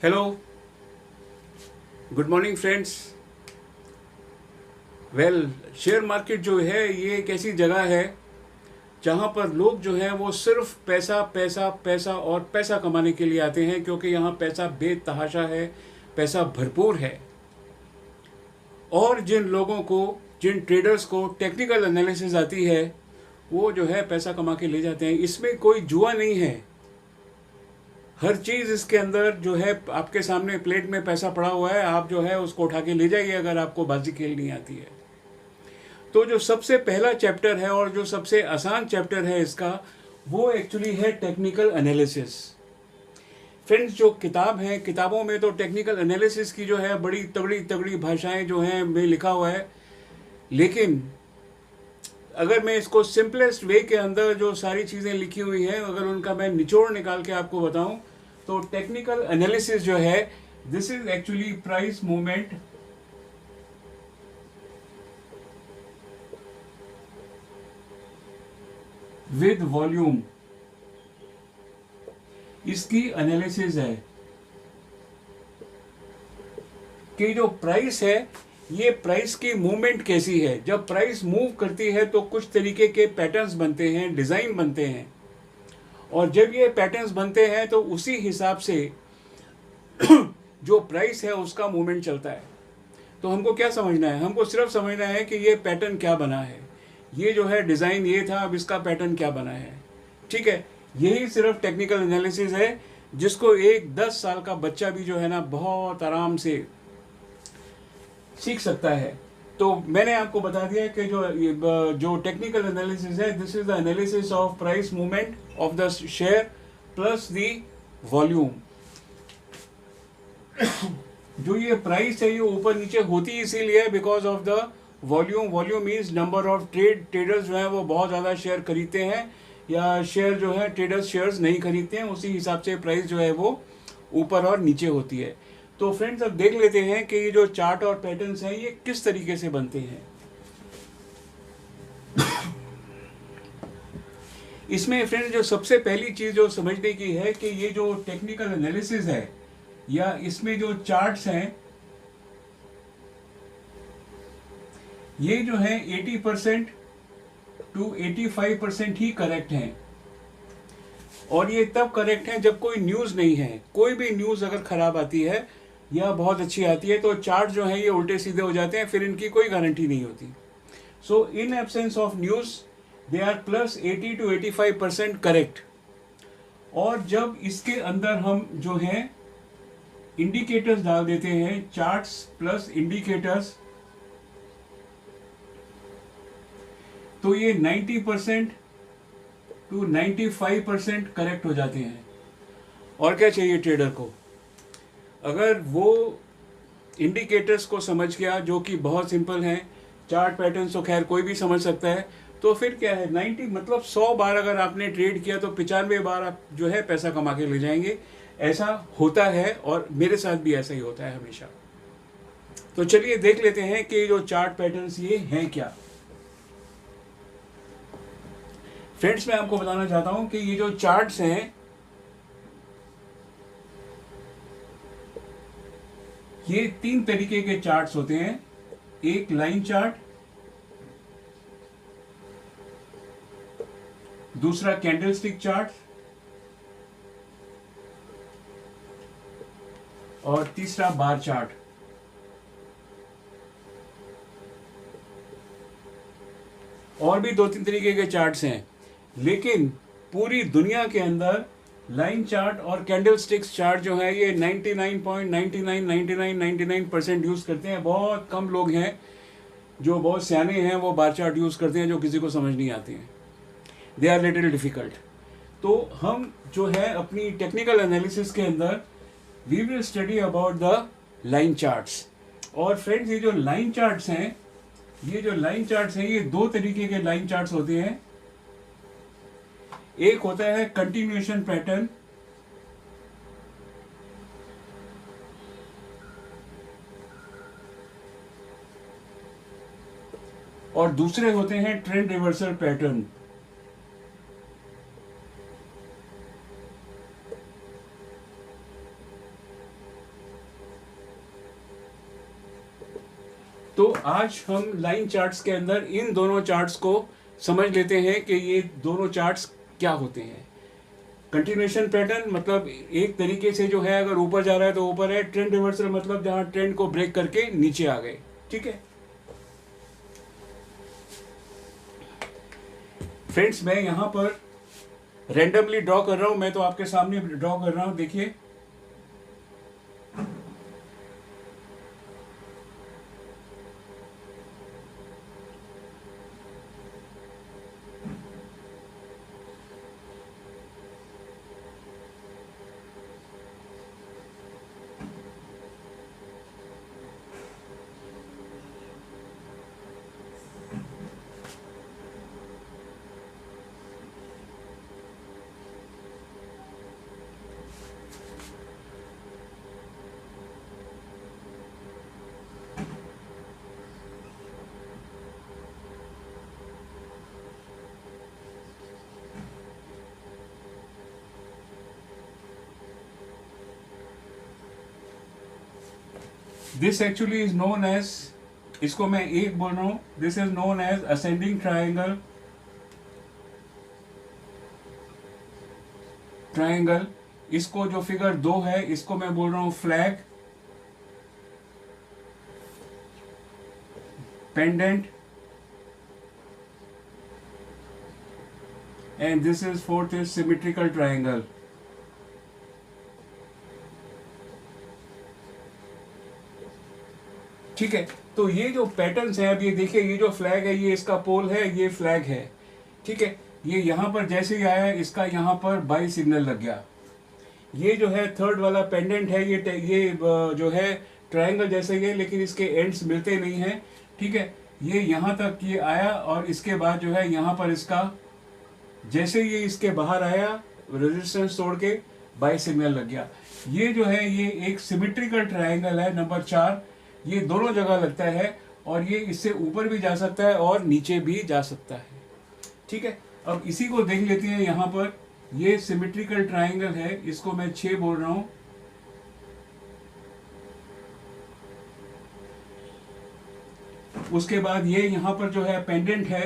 Hello, good morning friends. Share market जो है ये एक ऐसी जगह है जहाँ पर लोग जो हैं वो सिर्फ पैसा पैसा पैसा और पैसा कमाने के लिए आते हैं, क्योंकि यहाँ पैसा बेतहाशा है, पैसा भरपूर है। और जिन लोगों को, जिन ट्रेडर्स को टेक्निकल एनालिसिस आती है, वो जो है पैसा कमा के ले जाते हैं। इसमें कोई जुआ नहीं है। हर चीज़ इसके अंदर जो है आपके सामने प्लेट में पैसा पड़ा हुआ है, आप जो है उसको उठा के ले जाइए अगर आपको बाजी खेलनी आती है। तो जो सबसे पहला चैप्टर है और जो सबसे आसान चैप्टर है इसका, वो एक्चुअली है टेक्निकल एनालिसिस। फ्रेंड्स, जो किताब है, किताबों में तो टेक्निकल एनालिसिस की जो है बड़ी तगड़ी तगड़ी भाषाएं जो हैं में लिखा हुआ है, लेकिन अगर मैं इसको सिंपलेस्ट वे के अंदर जो सारी चीज़ें लिखी हुई हैं, अगर उनका मैं निचोड़ निकाल के आपको बताऊं, तो टेक्निकल एनालिसिस जो है, this is actually price movement with volume. इसकी एनालिसिस है कि जो प्राइस है, ये प्राइस की मूवमेंट कैसी है। जब प्राइस मूव करती है तो कुछ तरीके के पैटर्न्स बनते हैं, डिज़ाइन बनते हैं, और जब ये पैटर्न्स बनते हैं तो उसी हिसाब से जो प्राइस है उसका मूवमेंट चलता है। तो हमको क्या समझना है? हमको सिर्फ समझना है कि ये पैटर्न क्या बना है, ये जो है डिज़ाइन ये था, अब इसका पैटर्न क्या बना है। ठीक है, यही सिर्फ टेक्निकल एनालिसिस है, जिसको एक 10 साल का बच्चा भी जो है ना बहुत आराम से सीख सकता है। तो मैंने आपको बता दिया कि जो टेक्निकल एनालिसिस है, this is the analysis of price movement of the share plus the volume. जो ये प्राइस है ये ऊपर नीचे होती इसीलिए because of the volume. Volume means number of traders जो है वो बहुत ज़्यादा शेयर खरीदते हैं, या शेयर जो है ट्रेडर्स शेयर्स नहीं खरीदते हैं, उसी हिसाब से प्राइस जो है वो ऊपर और नीचे होती है। तो फ्रेंड्स, अब देख लेते हैं कि ये जो चार्ट और पैटर्न्स हैं ये किस तरीके से बनते हैं। इसमें फ्रेंड्स जो सबसे पहली चीज़ जो समझने की है कि ये जो टेक्निकल एनालिसिस है, या इसमें जो चार्ट्स हैं, ये जो है 80% टू 85% ही करेक्ट हैं। और ये तब करेक्ट हैं जब कोई न्यूज़ नहीं है। कोई भी न्यूज़ अगर ख़राब आती है या बहुत अच्छी आती है तो चार्ट जो है ये उल्टे सीधे हो जाते हैं, फिर इनकी कोई गारंटी नहीं होती। So in absence of news they are plus 80 to 85% correct. और जब इसके अंदर हम जो है इंडिकेटर्स डाल देते हैं, चार्ट्स प्लस इंडिकेटर्स, तो ये 90% टू 95% करेक्ट हो जाते हैं। और क्या चाहिए ट्रेडर को? अगर वो इंडिकेटर्स को समझ गया, जो कि बहुत सिंपल हैं, चार्ट पैटर्न्स तो खैर कोई भी समझ सकता है, तो फिर क्या है, 90 मतलब 100 बार अगर आपने ट्रेड किया तो 95 बार आप जो है पैसा कमा के ले जाएंगे। ऐसा होता है और मेरे साथ भी ऐसा ही होता है हमेशा। तो चलिए देख लेते हैं कि जो चार्ट पैटर्न्स ये हैं क्या। फ्रेंड्स, मैं आपको बताना चाहता हूं कि ये जो चार्ट्स हैं, ये 3 तरीके के चार्ट्स होते हैं। एक लाइन चार्ट, दूसरा कैंडलस्टिक चार्ट, और तीसरा बार चार्ट। और भी 2-3 तरीके के चार्ट्स हैं, लेकिन पूरी दुनिया के अंदर लाइन चार्ट और कैंडल स्टिक्स चार्ट जो है ये 99.999999% यूज़ करते हैं। बहुत कम लोग हैं जो बहुत सियाने हैं वो बार चार्ट यूज़ करते हैं, जो किसी को समझ नहीं आती हैं। They are little difficult. तो हम जो है अपनी टेक्निकल एनालिसिस के अंदर we will study about the line charts. और फ्रेंड्स, ये जो लाइन चार्ट्स हैं, ये जो लाइन चार्ट्स हैं, ये 2 तरीके के लाइन चार्ट्स होते हैं। एक होता है कंटिन्यूएशन पैटर्न, और दूसरे होते हैं ट्रेंड रिवर्सल पैटर्न। तो आज हम लाइन चार्ट्स के अंदर इन दोनों चार्ट्स को समझ लेते हैं कि ये दोनों चार्ट्स क्या होते हैं। कंटिन्यूएशन पैटर्न मतलब एक तरीके से जो है अगर ऊपर जा रहा है तो ऊपर है, ट्रेंड रिवर्सल मतलब जहां ट्रेंड को ब्रेक करके नीचे आ गए। ठीक है फ्रेंड्स, मैं यहां पर रैंडमली ड्रॉ कर रहा हूं, मैं तो आपके सामने ड्रॉ कर रहा हूं, देखिए। This actually is known as, इसको मैं एक बोल रहा हूं, this is known as ascending triangle. Triangle, इसको जो फिगर 2 है इसको मैं बोल रहा हूं flag, pendant, and this is fourth is symmetrical triangle. ठीक है, तो ये जो पैटर्न्स हैं, अब ये देखिए, ये जो फ्लैग है ये इसका पोल है, ये फ्लैग है। ठीक है, ये यहाँ पर जैसे ही आया इसका यहाँ पर बाई सिग्नल लग गया। ये जो है थर्ड वाला पेंडेंट है, ये जो है ट्रायंगल जैसे ही है लेकिन इसके एंड्स मिलते नहीं हैं। ठीक है, ये यहाँ तक ये आया और इसके बाद जो है यहाँ पर इसका जैसे ये इसके बाहर आया रेजिस्टेंस तोड़ के बाई सिग्नल लग गया। ये जो है ये एक सिमेट्रिकल ट्रायंगल है नंबर 4, ये दोनों जगह लगता है और ये इससे ऊपर भी जा सकता है और नीचे भी जा सकता है। ठीक है, अब इसी को देख लेते हैं। यहाँ पर ये सिमेट्रिकल ट्रायंगल है, इसको मैं 6 बोल रहा हूं। उसके बाद ये यहाँ पर जो है पेंडेंट है,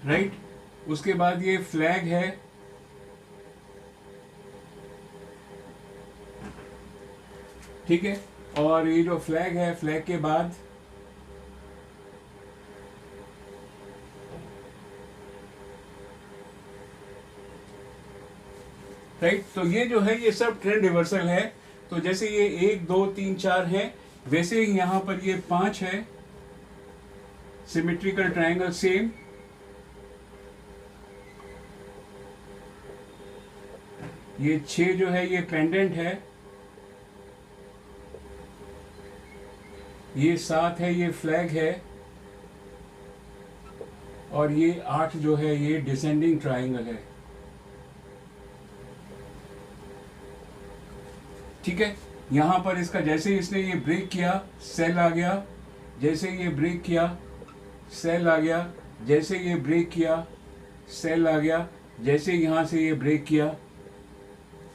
राइट। उसके बाद ये फ्लैग है, ठीक है। और ये जो फ्लैग है, फ्लैग के बाद राइट, तो ये जो है ये सब ट्रेंड रिवर्सल है। तो जैसे ये 1 2 3 4 है, वैसे ही यहां पर ये 5 है सिमेट्रिकल ट्रायंगल सेम। ये 6 जो है ये पेंडेंट है, ये 7 है ये फ्लैग है, और ये 8 जो है ये डिसेंडिंग ट्रायंगल है। ठीक है, यहां पर इसका जैसे ही इसने ये ब्रेक किया सेल आ गया, जैसे ये ब्रेक किया सेल आ गया, जैसे ये ब्रेक किया सेल आ गया, जैसे यहां से ये ब्रेक किया,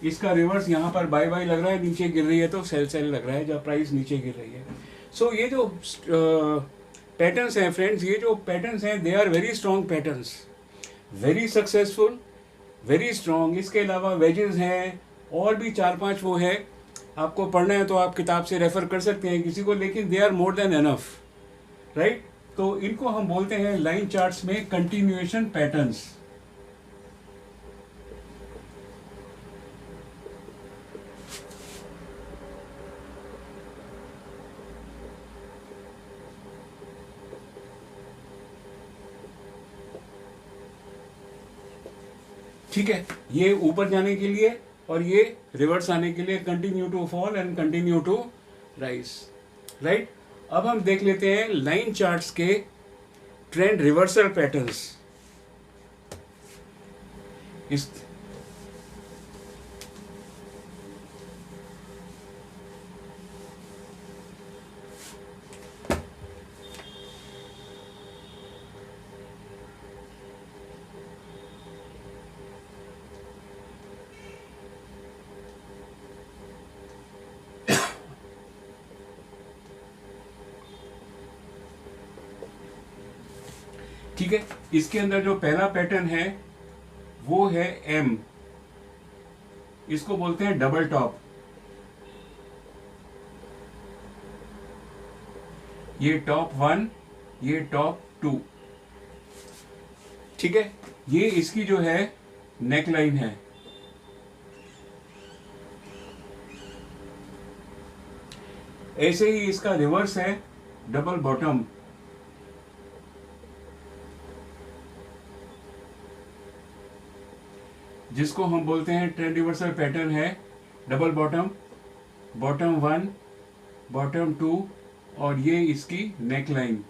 इसका रिवर्स यहाँ पर बाय बाय लग रहा है, नीचे गिर रही है तो सेल सेल लग रहा है जब प्राइस नीचे गिर रही है। सो ये जो पैटर्न्स हैं फ्रेंड्स, ये जो पैटर्न्स हैं they are very strong patterns, very successful, very strong. इसके अलावा वेजेस हैं और भी 4-5 वो है, आपको पढ़ना है तो आप किताब से रेफर कर सकते हैं किसी को, लेकिन they are more than enough, right. तो इनको हम बोलते हैं लाइन चार्ट्स में कंटिन्यूएशन पैटर्न्स। ठीक है, ये ऊपर जाने के लिए और ये रिवर्स आने के लिए, continue to fall and continue to rise, right. अब हम देख लेते हैं लाइन चार्ट्स के ट्रेंड रिवर्सल पैटर्न्स। इस ठीक है, इसके अंदर जो पहला पैटर्न है वो है एम, इसको बोलते हैं डबल टॉप। ये टॉप 1, ये टॉप 2। ठीक है, ये इसकी जो है नेक लाइन है। ऐसे ही इसका रिवर्स है डबल बॉटम। जिसको हम बोलते हैं ट्रेंड रिवर्सल पैटर्न है डबल बॉटम, बॉटम 1, बॉटम 2 और ये इसकी नेक लाइन।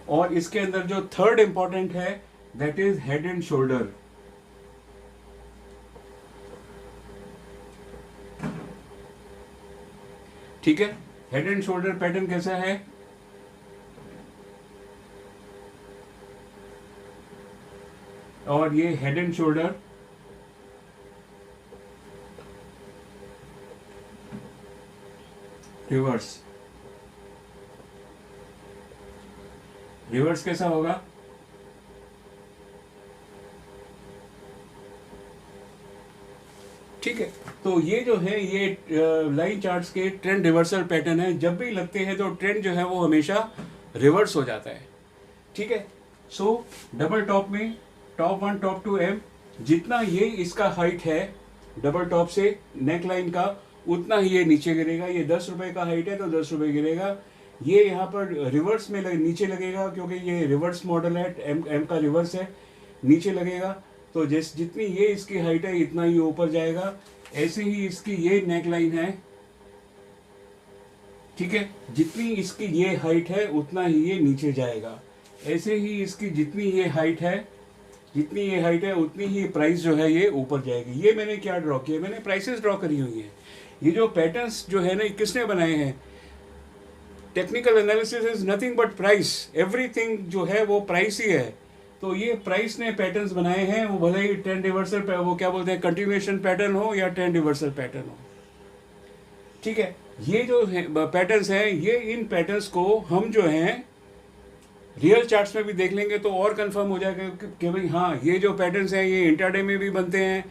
और इसके अंदर जो थर्ड इंपॉर्टेंट है that is head and shoulder. ठीक है, हेड एंड शोल्डर पैटर्न कैसा है? और ये head and shoulder reverse. Reverse कैसा होगा? ठीक है, तो ये जो है ये लाइन चार्ट्स के ट्रेंड रिवर्सल पैटर्न है। जब भी लगते हैं तो ट्रेंड जो है वो हमेशा रिवर्स हो जाता है। ठीक है, सो डबल टॉप में टॉप 1, टॉप 2 एम, जितना ये इसका हाइट है डबल टॉप से नेक लाइन का, उतना ही ये नीचे गिरेगा। ये 10 रुपए का हाइट है तो 10 रुपए गिरेगा। ये यहाँ पर रिवर्स में नीचे लगेगा क्योंकि ये रिवर्स मॉडल है, एम का रिवर्स है, नीचे लगेगा। तो जितनी ये इसकी हाइट है इतना ही ऊपर जाएगा। ऐसे ही इसकी ये नेक लाइन है। ठीक है, जितनी इसकी ये हाइट है उतना ही ये नीचे जाएगा। ऐसे ही इसकी जितनी ये हाइट है उतनी ही प्राइस जो है ये ऊपर जाएगी। ये मैंने क्या ड्रॉ किया? मैंने प्राइसेस ड्रॉ करी हुई है। ये जो पैटर्न्स जो है ना, किसने बनाए हैं? Technical analysis is nothing but price. Everything जो है वो प्राइस ही है। तो ये प्राइस ने पैटर्न्स बनाए हैं, वो भले ही ट्रेंड रिवर्सल वो क्या बोलते हैं, कंटिन्यूएशन पैटर्न हो या ट्रेंड रिवर्सल पैटर्न हो। ठीक है, ये जो पैटर्न्स हैं, ये इन पैटर्न्स को हम जो हैं रियल चार्ट्स में भी देख लेंगे तो और कंफर्म हो जाएगा कि भाई हाँ, ये जो पैटर्न्स हैं ये इंट्राडे में भी बनते हैं,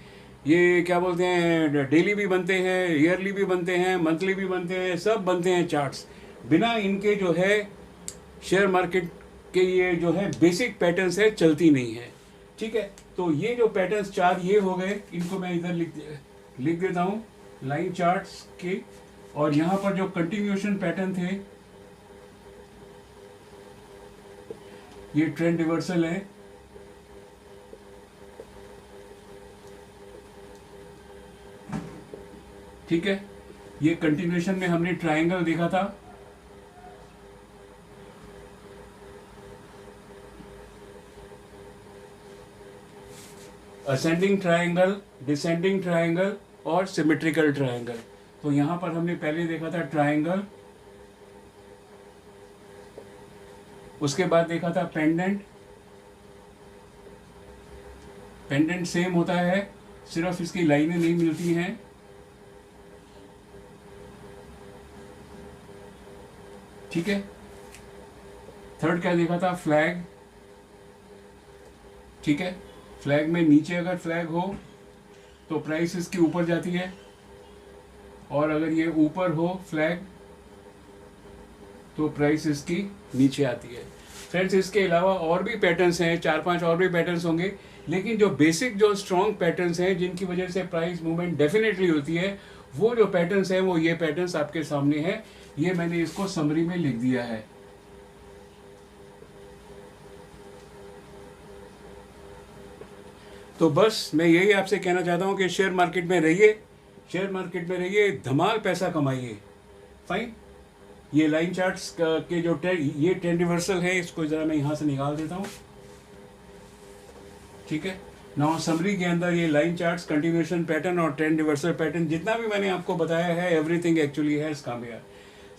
ये क्या बोलते हैं डेली भी बनते हैं, ईयरली भी बनते हैं, मंथली भी बनते हैं, सब बनते हैं चार्ट्स। बिना इनके जो है शेयर मार्केट के ये जो है बेसिक पैटर्न्स है चलती नहीं है। ठीक है, तो ये जो पैटर्न्स 4 ये हो गए, इनको मैं इधर लिख देता हूँ लाइन चार्ट्स के। और यहाँ पर जो कंटिन्यूएशन पैटर्न थे ये ट्रेंड रिवर्सल है। ठीक है, ये कंटिन्यूएशन में हमने ट्रायंगल देखा था। असेंडिंग ट्रायंगल, डिसेंडिंग ट्रायंगल और सिमेट्रिकल ट्रायंगल। तो यहां पर हमने पहले देखा था ट्रायंगल, उसके बाद देखा था पेंडेंट। पेंडेंट सेम होता है, सिर्फ इसकी लाइनें नहीं मिलती हैं। ठीक है, थर्ड क्या देखा था? फ्लैग। ठीक है, फ्लैग में नीचे अगर फ्लैग हो तो प्राइस इसकी ऊपर जाती है, और अगर ये ऊपर हो फ्लैग तो प्राइस इसकी नीचे आती है। फ्रेंड्स, इसके अलावा और भी पैटर्न्स हैं, 4-5 और भी पैटर्न्स होंगे, लेकिन जो बेसिक जो स्ट्रॉन्ग पैटर्न्स हैं जिनकी वजह से प्राइस मूवमेंट डेफिनेटली होती है, वो जो पैटर्न्स हैं वो ये पैटर्न्स आपके सामने हैं। ये मैंने इसको समरी में लिख दिया है। तो बस मैं यही आपसे कहना चाहता हूँ कि शेयर मार्केट में रहिए, शेयर मार्केट में रहिए, धमाल पैसा कमाइए। फाइन, ये लाइन चार्ट्स के जो ये ट्रेंड रिवर्सल है, इसको ज़रा मैं यहाँ से निकाल देता हूँ। ठीक है, नाउ समरी के अंदर ये लाइन चार्ट्स, कंटिन्यूएशन पैटर्न और ट्रेंड रिवर्सल पैटर्न जितना भी मैंने आपको बताया है, everything actually has come here.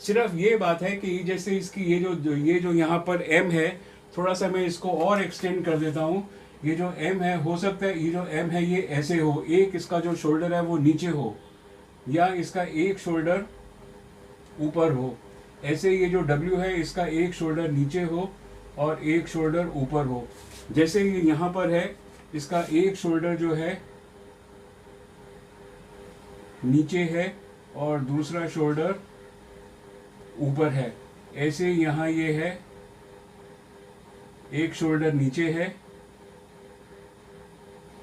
सिर्फ ये बात है कि जैसे इसकी ये जो यहाँ पर एम है, थोड़ा सा मैं इसको और एक्सटेंड कर देता हूँ। ये जो एम है, हो सकता है ये जो एम है ये ऐसे हो, एक इसका जो शोल्डर है वो नीचे हो, या इसका एक शोल्डर ऊपर हो। ऐसे ये जो डब्ल्यू है इसका एक शोल्डर नीचे हो और एक शोल्डर ऊपर हो। जैसे ये यहाँ पर है, इसका एक शोल्डर जो है नीचे है और दूसरा शोल्डर ऊपर है। ऐसे यहाँ ये है, एक शोल्डर नीचे है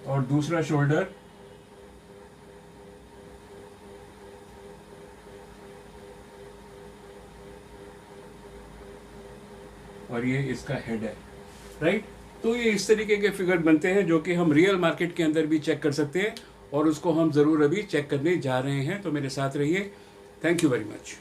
और दूसरा शोल्डर और ये इसका हेड है, राइट। तो ये इस तरीके के फिगर बनते हैं जो कि हम रियल मार्केट के अंदर भी चेक कर सकते हैं और उसको हम ज़रूर अभी चेक करने जा रहे हैं। तो मेरे साथ रहिए। Thank you very much.